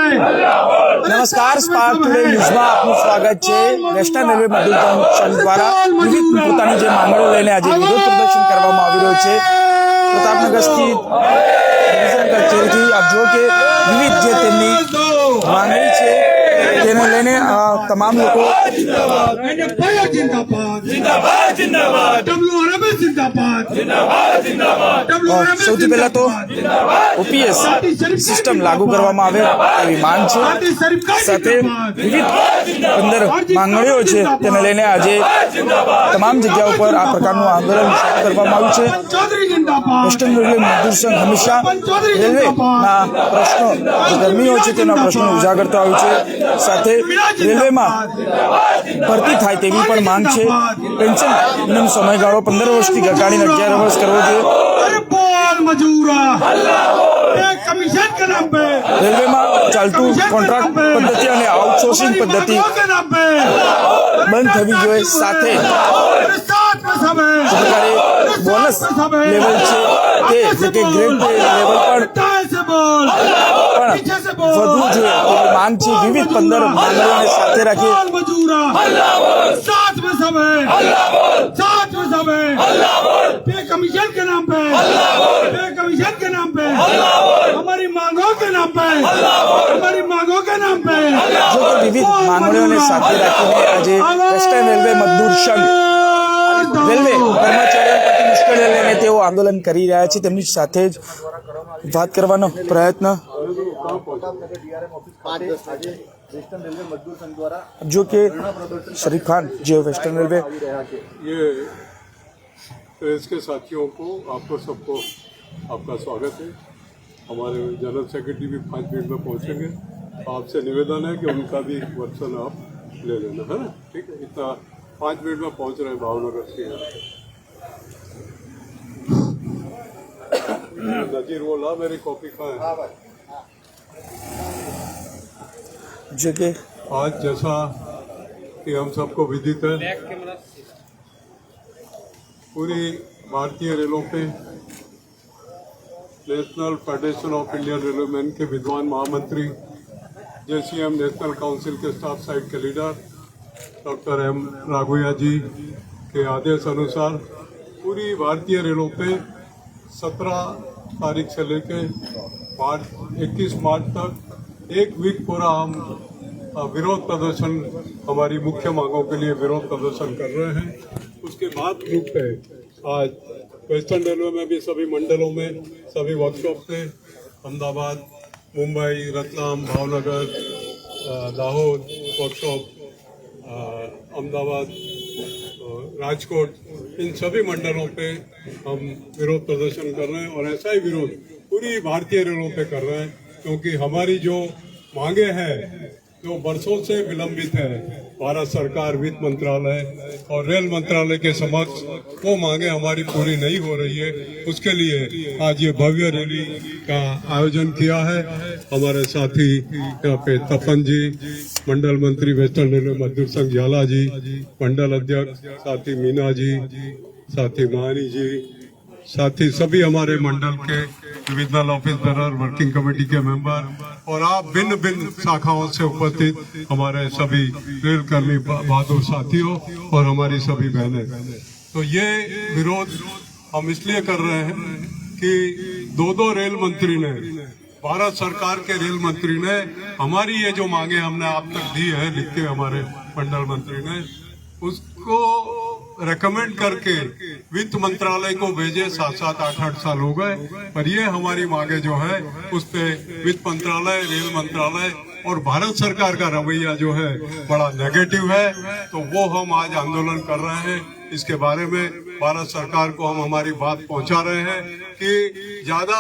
નમસ્કાર, spark today ન્યૂઝમાં આપનું સ્વાગત છે। વેસ્ટર્ન રેલવે મજદૂર સંઘ દ્વારા વિવિધ પોતાની જે માંગણીઓ લઈને આજે વિરોધ પ્રદર્શન કરવામાં આવી રહ્યો છે। પ્રતાપનગર સ્થિત ડિવિઝન કચેરીથી આપ જુઓ કે વિવિધ જે તેમની માંગણી છે તેને લઈને તમામ લોકો સૌથી પહેલા તો ઓપીએસ સિસ્ટમ લાગુ કરવામાં આવે એવી માંગ છે। સાથે વિવિધ 15 માંગણીઓ છે તેને લઈને આજે તમામ જગ્યાઓ પર આ પ્રકારનું આંદોલન કરવામાં આવ્યું છે। વેસ્ટર્ન રેલવે મજદૂર સંઘ હંમેશા રેલવેના પ્રશ્નો જે કર્મીઓ છે તેના પ્રશ્નો ઉજાગર કરતો આવ્યું છે। સાથે રેલવેમાં ભરતી થાય તેવી પણ માંગ છે। પેન્શન મિનિમમ સમયગાળો 15 વર્ષથી ઘટાડીને 11 વર્ષ કરવો જોઈએ। રેલવેમાં ચાલતું કોન્ટ્રાક્ટ પદ્ધતિ અને આઉટસોર્સિંગ પદ્ધતિ બંધ થવી જોઈએ। સાથે પ્રકારે બોનસ લેવલ છે તે એટલે કે ગ્રેડ લેવલ પણ વધવું જોઈએ તેવી માંગ છે। વિવિધ 15 માંગણીઓને સાથે રાખી कमीशन के नाम पे कमीशन के नाम पे हमारी मांगों के नाम पे हमारी मांगों के नाम पे जो कि विविध માંગણીઓને સાથે રાખીને આજે વેસ્ટર્ન રેલવે મજદૂર સંઘ રેલવે કર્મચારીઓ પ્રતિ મુશ્કેલી લઈને તેઓ આંદોલન કરી રહ્યા છે। તેમની સાથે જ વાત કરવાનો પ્રયત્ન जो कि शरीफ खान जो वेस्टर्न रेलवे ये प्रेस के साथियों को आपको सबको आपका स्वागत है। हमारे जनरल सेक्रेटरी भी 5 मिनट में पहुंचेंगे। आपसे निवेदन है कि उनका भी वर्सन आप ले लेना, है ना? ठीक है, इतना 5 मिनट में पहुंच रहे हैं भावनगर से। नजीर बोला मेरी कॉपी कहाँ है? जो कि आज जैसा कि हम सबको विदित है, पूरी भारतीय रेलों पे national federation of Indian railwaymen के विद्वान महामंत्री जेसीएम नेशनल काउंसिल के स्टाफ साइड के लीडर डॉक्टर एम राघोया जी के आदेश अनुसार पूरी भारतीय रेलों पे 17 तारीख से लेकर 21 मार्च तक एक वीक पूरा हम विरोध प्रदर्शन हमारी मुख्य मांगों के लिए विरोध प्रदर्शन कर रहे हैं। उसके बाद ग्रुप है आज वेस्टर्न रेलवे में भी सभी मंडलों में सभी वर्कशॉप थे। अहमदाबाद, मुंबई, रतलाम, भावनगर, दाहोद वर्कशॉप, अहमदाबाद, राजकोट, इन सभी मंडलों पे हम विरोध प्रदर्शन कर रहे हैं और ऐसा ही विरोध पूरी भारतीय रेलों पे कर रहे हैं क्योंकि हमारी जो मांगे हैं जो बरसों से विलंबित है, भारत सरकार वित्त मंत्रालय और रेल मंत्रालय के समक्ष वो मांगे हमारी पूरी नहीं हो रही है। उसके लिए आज ये भव्य रैली का आयोजन किया है। हमारे साथी यहाँ पे तपन जी, मंडल मंत्री वेस्टर्न रेलवे मजदूर संघ झाला जी, मंडल अध्यक्ष साथी मीना जी, साथी महानी जी, साथी सभी हमारे मंडल के divisional office bearer, working committee के मेंबर और आप भिन्न भिन्न शाखाओं से उपस्थित हमारे सभी रेल कर्मी बहादुर साथियों और हमारी सभी बहनें। तो ये विरोध हम इसलिए कर रहे हैं कि दो रेल मंत्री ने, भारत सरकार के रेल मंत्री ने हमारी ये जो मांगे हमने आप तक दी है लिख के, हमारे मंडल मंत्री ने उसको रेकमेंड करके वित्त मंत्रालय को भेजे। 7-7, 8-8 साल हो गए, पर ये हमारी मांगे जो है उस पे वित्त मंत्रालय, रेल मंत्रालय और भारत सरकार का रवैया जो है बड़ा नेगेटिव है। तो वो हम आज आंदोलन कर रहे हैं। इसके बारे में भारत सरकार को हम हमारी बात पहुंचा रहे हैं कि ज्यादा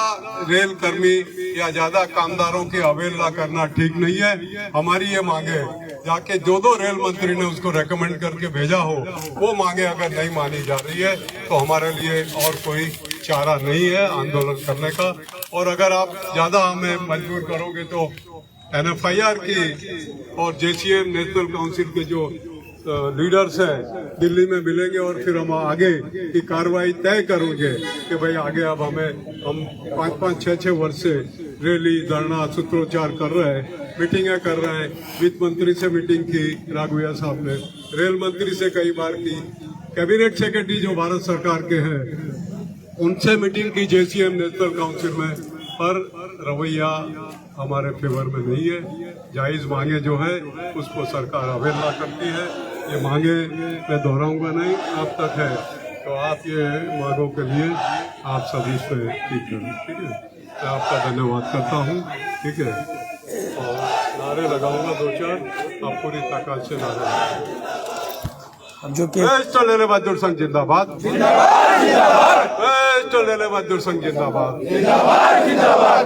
रेल कर्मी या ज्यादा कामदारों की अवहेलना करना ठीक नहीं है। हमारी ये मांगे जाके जो रेल मंत्री ने उसको रेकमेंड करके भेजा हो, वो मांगे अगर नहीं मानी जा रही है तो हमारे लिए और कोई चारा नहीं है आंदोलन करने का। और अगर आप ज्यादा हमें मजबूर करोगे तो NFIR की और JCM नेशनल काउंसिल के जो लीडर्स हैं दिल्ली में मिलेंगे और फिर हम आगे की कार्रवाई तय करेंगे कि भाई आगे अब हम 5-5, 6-6 वर्ष से रैली धरना सूत्रोच्चार कर रहे हैं, मीटिंगें कर रहे हैं। वित्त मंत्री से मीटिंग की राघवैया साहब ने, रेल मंत्री से कई बार की, कैबिनेट सेक्रेटरी जो भारत सरकार के हैं उनसे मीटिंग की JCM नेशनल काउंसिल में, पर रवैया हमारे फेवर में नहीं है। जायज मांगे जो है उसको सरकार अवहेलना करती है। ये मांगे मैं दोहराऊंगा नहीं, आप तक है, तो आप ये मांगों के लिए आप सभी से ठीक करें, ठीक है। मैं आपका धन्यवाद करता हूँ, ठीक है। और नारे लगाऊंगा 2-4, आप पूरी ताकत से नारे लगाएंगे। जो कि लेले मजदूर संघ जिंदाबाद, लेले मजदूर संघ जिंदाबाद,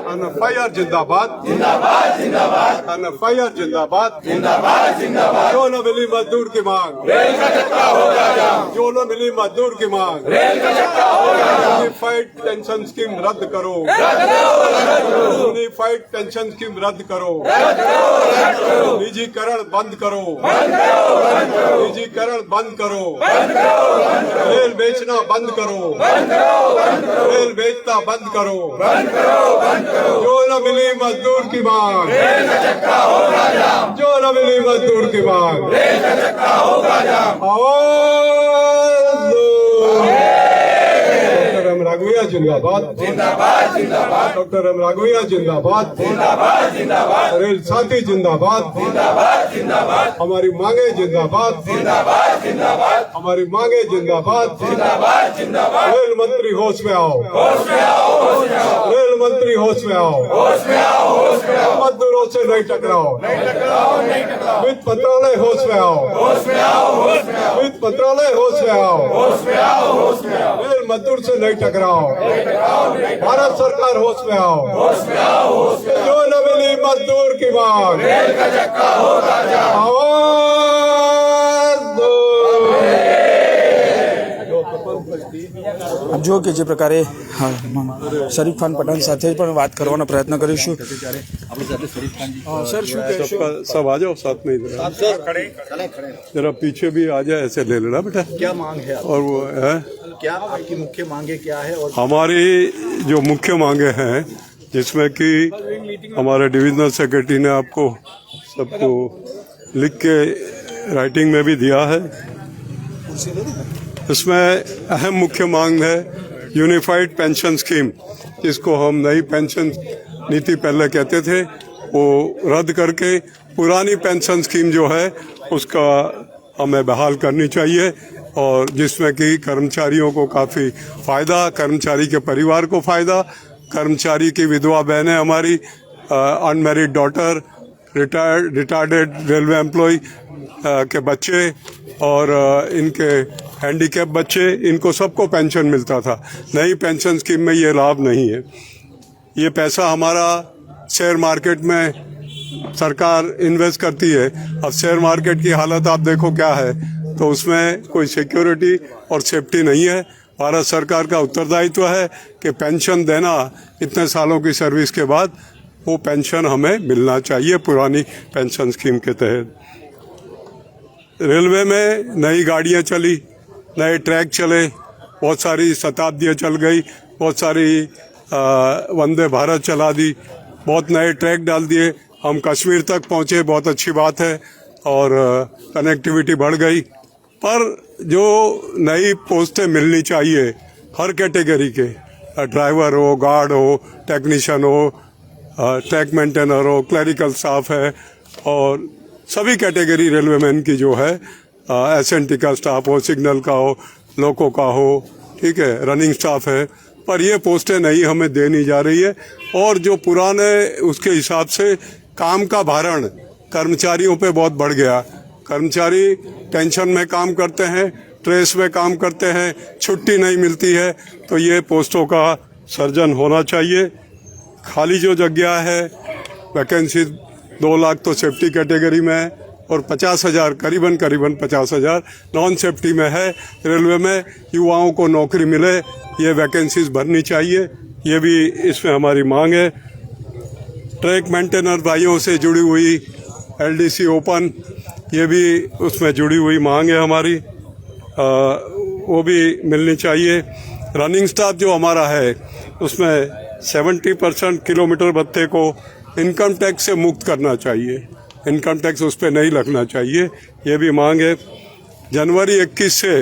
अनफायर जिंदाबाद, अनफायर जिंदाबाद, जो न मिली मजदूर की मांग, जो न मिली मजदूर की मांग, यूनिफाइड पेंशन स्कीम रद्द करो, यूनिफाइड पेंशन स्कीम रद्द करो, निजीकरण बंद करो, निजीकरण बंद करो, रेल बेचना बंद करो, रेल बेचना बंद करो, जो न मिली मजदूर की मांग, जो न मिली मजदूर की मांग, आवाज दो। डॉक्टर एम राघवैया जिंदाबाद, डॉक्टर एम राघवैया जिंदाबाद, रेल साथी जिंदाबाद, हमारी मांगे जिंदाबाद, हमारी मांगे जिंदाबाद, रेल मंत्री होश में आओ, रेल मंत्री होश में आओ, मजदूरों से नहीं टकराओ, वित्त मंत्रालय होश में आओ, वित्त मंत्रालय होश में आओ, रेल मजदूर से नहीं टकराओ, भारत सरकार होश में आओ, जो न मिली मजदूर की मांग, आवाज दो। જો કે જે પ્રકારે શરીફ ખાન પઠાણ સાથે પણ વાત કરવાનો પ્રયત્ન કરીશું। સર શું કહેશો? सब आ जाओ साथ में इधर, जरा पीछे भी आ जाए, ऐसे ले लेना बेटा। क्या मांग है और वो है क्या आपकी मुख्य मांगे क्या है? और हमारी जो मुख्य मांगे हैं, जिसमें कि हमारे डिविजनल सेक्रेटरी ने आपको सबको लिख के राइटिंग में भी दिया है। इसमें अहम मुख्य मांग है यूनिफाइड पेंशन स्कीम, जिसको हम नई पेंशन नीति पहले कहते थे, वो रद्द करके पुरानी पेंशन स्कीम जो है उसका हमें बहाल करनी चाहिए, और जिसमें कि कर्मचारियों को काफ़ी फ़ायदा, कर्मचारी के परिवार को फ़ायदा, कर्मचारी की विधवा बहनें, हमारी unmarried daughter, retired railway employ के बच्चे और इनके हैंडीकैप बच्चे, इनको सबको पेंशन मिलता था। नई पेंशन स्कीम में ये लाभ नहीं है। ये पैसा हमारा शेयर मार्केट में सरकार इन्वेस्ट करती है। अब शेयर मार्केट की हालत आप देखो क्या है, तो उसमें कोई सिक्योरिटी और सेफ्टी नहीं है। भारत सरकार का उत्तरदायित्व है कि पेंशन देना, इतने सालों की सर्विस के बाद वो पेंशन हमें मिलना चाहिए पुरानी पेंशन स्कीम के तहत। रेलवे में नई गाड़ियाँ चली, नए ट्रैक चले, बहुत सारी शताब्दियाँ चल गई, बहुत सारी वंदे भारत चला दी, बहुत नए ट्रैक डाल दिए, हम कश्मीर तक पहुँचे, बहुत अच्छी बात है, और कनेक्टिविटी बढ़ गई। पर जो नई पोस्टें मिलनी चाहिए हर कैटेगरी के, ड्राइवर हो, गार्ड हो, टेक्नीशियन हो, ट्रैक मेंटेनर हो, क्लरिकल स्टाफ है, और सभी कैटेगरी रेलवे मैन की जो है, एसएनटी का स्टाफ हो, सिग्नल का हो, लोको का हो, ठीक है, रनिंग स्टाफ है, पर ये पोस्टें नहीं हमें देनी जा रही है। और जो पुराने उसके हिसाब से काम का भारण कर्मचारियों पे बहुत बढ़ गया। कर्मचारी टेंशन में काम करते हैं, ट्रेस में काम करते हैं, छुट्टी नहीं मिलती है, तो ये पोस्टों का सर्जन होना चाहिए। खाली जो जगह है, वैकेंसी 2 लाख तो सेफ्टी कैटेगरी में है, और 50,000 करीबन 50,000 नॉन सेफ्टी में है। रेलवे में युवाओं को नौकरी मिले, ये वैकेंसीज भरनी चाहिए, ये भी इसमें हमारी मांग है। ट्रैक मेंटेनर भाइयों से जुड़ी हुई एलडीसी ओपन, ये भी उसमें जुड़ी हुई मांग है हमारी, वो भी मिलनी चाहिए। रनिंग स्टाफ जो हमारा है उसमें 70% किलोमीटर भत्ते को इनकम टैक्स से मुक्त करना चाहिए, इनकम टैक्स उस पर नहीं लगना चाहिए, ये भी मांग है। जनवरी 21 से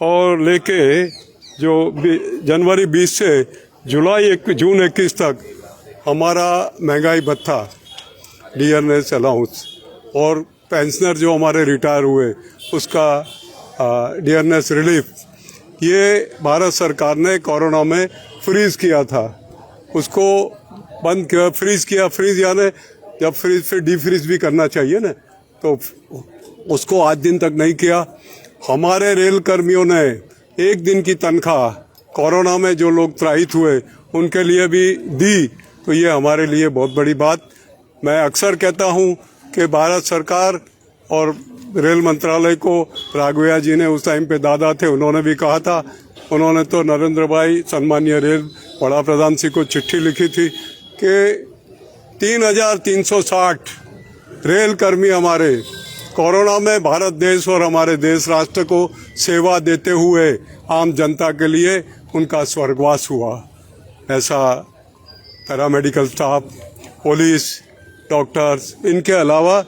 और लेके जो जनवरी 20 से जून 21 तक हमारा महंगाई भत्ता, डियरनेस अलाउंस और पेंशनर जो हमारे रिटायर हुए उसका डियरनेस रिलीफ, ये भारत सरकार ने कोरोना में फ्रीज किया था, उसको बंद किया, फ्रीज यानी जब फ्रीज फिर डीफ्रीज भी करना चाहिए ना, तो उसको आज दिन तक नहीं किया। हमारे रेल कर्मियों ने एक दिन की तनख्वाह कोरोना में जो लोग त्राहित हुए उनके लिए भी दी, तो ये हमारे लिए बहुत बड़ी बात। मैं अक्सर कहता हूँ कि भारत सरकार और रेल मंत्रालय को राघवैया जी ने उस टाइम पे दादा थे, उन्होंने भी कहा था, उन्होंने तो नरेंद्र भाई सम्मानीय रेल बड़ा प्रधान जी को चिट्ठी लिखी थी कि 3,360 रेल कर्मी हमारे कोरोना में भारत देश और हमारे देश राष्ट्र को सेवा देते हुए आम जनता के लिए उनका स्वर्गवास हुआ। ऐसा पैरामेडिकल स्टाफ, पुलिस, डॉक्टर्स, इनके अलावा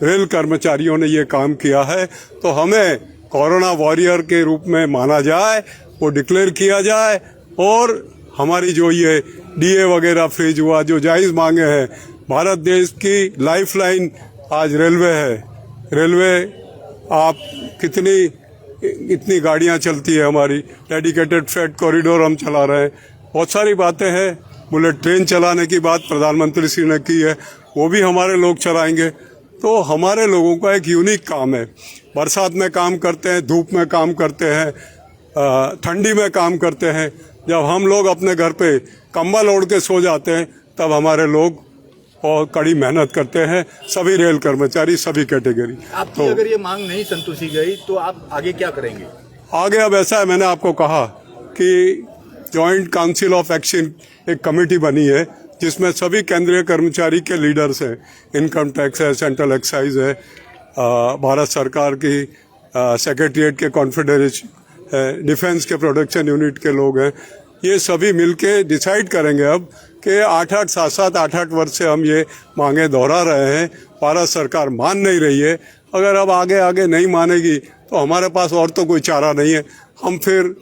रेल कर्मचारियों ने ये काम किया है, तो हमें कोरोना वॉरियर के रूप में माना जाए, वो डिक्लेयर किया जाए और हमारी जो ये डीए वगैरह फ्रीज हुआ, जो जायज़ मांगे हैं, भारत देश की लाइफलाइन आज रेलवे है। रेलवे आप इतनी गाड़ियां चलती है हमारी, डेडिकेटेड फ्रेट कॉरिडोर हम चला रहे हैं, बहुत सारी बातें हैं। बुलेट ट्रेन चलाने की बात प्रधानमंत्री श्री ने की है, वो भी हमारे लोग चलाएंगे। तो हमारे लोगों का एक यूनिक काम है, बरसात में काम करते हैं, धूप में काम करते हैं, ठंडी में काम करते हैं। जब हम लोग अपने घर पे कंबल ओढ़ के सो जाते हैं तब हमारे लोग और कड़ी मेहनत करते हैं, सभी रेल कर्मचारी, सभी कैटेगरी। आपकी तो अगर ये मांग नहीं संतुष्टि गई तो आप आगे क्या करेंगे? आगे अब ऐसा है, मैंने आपको कहा कि जॉइंट काउंसिल ऑफ एक्शन एक कमेटी बनी है जिसमें सभी केंद्रीय कर्मचारी के लीडर्स हैं, इनकम टैक्स है, सेंट्रल एक्साइज है, भारत सरकार की सेक्रेटरीट के कॉन्फेडरेशन है, डिफेंस के प्रोडक्शन यूनिट के लोग हैं। ये सभी मिलके डिसाइड करेंगे अब कि 7-8 वर्ष से हम ये मांगे दोहरा रहे हैं, भारत सरकार मान नहीं रही है। अगर अब आगे नहीं मानेगी तो हमारे पास और तो कोई चारा नहीं है, हम फिर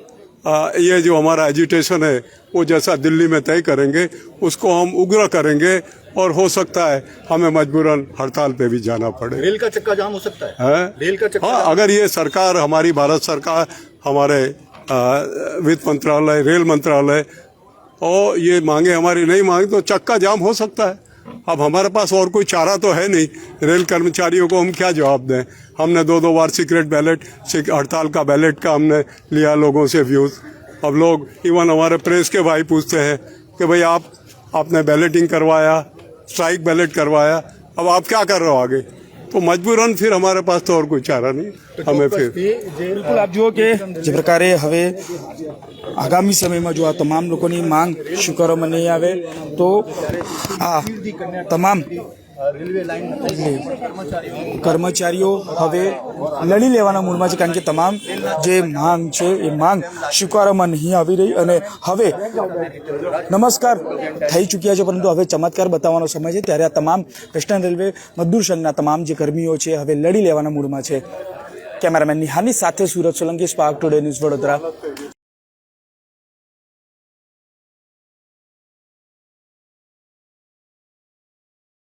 ये जो हमारा एजिटेशन है वो जैसा दिल्ली में तय करेंगे उसको हम उग्र करेंगे और हो सकता है हमें मजबूरन हड़ताल पे भी जाना पड़े। रेल का चक्का जाम हो सकता है? रेल का चक्का हाँ, अगर ये सरकार, हमारी भारत सरकार, हमारे वित्त मंत्रालय, रेल मंत्रालय और ये मांगे हमारी नहीं मांगे तो चक्का जाम हो सकता है। अब हमारे पास और कोई चारा तो है नहीं, रेल कर्मचारियों को हम क्या जवाब दें। हमने 2 बार सीक्रेट बैलेट, हड़ताल का बैलेट का हमने लिया लोगों से व्यूज़। अब लोग, इवन हमारे प्रेस के भाई पूछते हैं कि भाई आपने बैलेटिंग करवाया, स्ट्राइक बैलेट करवाया, अब आप क्या कर रहे हो आगे? तो मजबूरन फिर हमारे पास तो और कोई चारा नहीं, हमें फिर બિલકુલ આપ જુઓ કે જે પ્રકારે હવે આગામી સમયમાં જો આ તમામ લોકોની માંગ સ્વીકારવામાં નહીં આવે તો આ તમામ કર્મચારીઓ હવે લડી લેવાના મૂડમાં છે, કારણ કે તમામ જે માંગ છે એ માંગ સ્વીકારવામાં નહીં આવી રહી અને હવે નમસ્કાર થઈ ચૂક્યા છે, પરંતુ હવે ચમત્કાર બતાવવાનો સમય છે। ત્યારે આ તમામ વેસ્ટર્ન રેલવે મજદૂર સંઘના તમામ જે કર્મીઓ છે હવે લડી લેવાના મૂડમાં છે। કેમેરામેન નિહાની સાથે Surat Solanki, spark today news Vadodara.